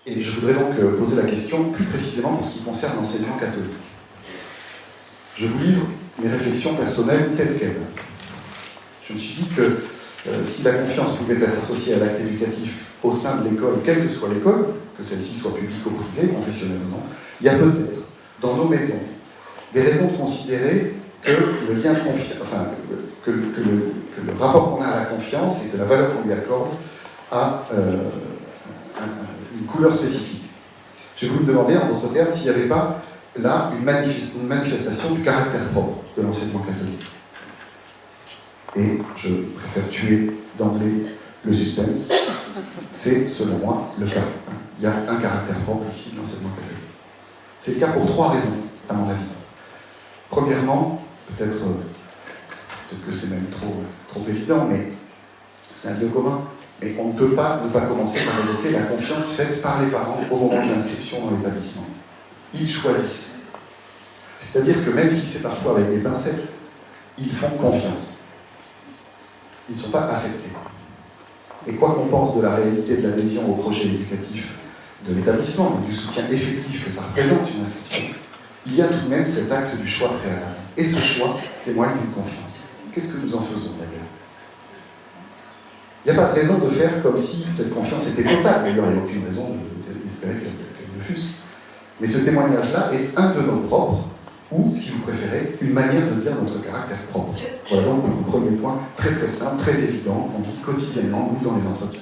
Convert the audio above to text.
Et je voudrais donc poser la question plus précisément pour ce qui concerne l'enseignement catholique. Je vous livre mes réflexions personnelles telles quelles. Je me suis dit que si la confiance pouvait être associée à l'acte éducatif au sein de l'école, quelle que soit l'école, que celle-ci soit publique ou privée, confessionnelle ou non, il y a peut-être, dans nos maisons, des raisons de considérer que le lien de confiance, enfin, que le rapport qu'on a à la confiance et que la valeur qu'on lui accorde a une couleur spécifique. Je vais vous demander, en d'autres termes, s'il n'y avait pas là une manifestation du caractère propre de l'enseignement catholique. Et je préfère tuer d'emblée le suspense. C'est, selon moi, le cas. Il y a un caractère propre ici de l'enseignement catholique. C'est le cas pour 3 raisons, à mon avis. Premièrement, peut-être que c'est même trop évident, mais c'est un lieu commun. Mais on ne peut pas ne pas commencer par évoquer la confiance faite par les parents au moment de l'inscription dans l'établissement. Ils choisissent. C'est-à-dire que même si c'est parfois avec des pincettes, ils font confiance. Ils ne sont pas affectés. Et quoi qu'on pense de la réalité de l'adhésion au projet éducatif de l'établissement, et du soutien effectif que ça représente une inscription, il y a tout de même cet acte du choix préalable. Et ce choix témoigne d'une confiance. Qu'est-ce que nous en faisons d'ailleurs? Il n'y a pas de raison de faire comme si cette confiance était totale, mais il n'y aurait aucune raison d'espérer qu'elle le fût. Mais ce témoignage-là est un de nos propres, ou, si vous préférez, une manière de dire notre caractère propre. Voilà donc pour le premier point très très simple, très évident, qu'on vit quotidiennement, nous, dans les entretiens.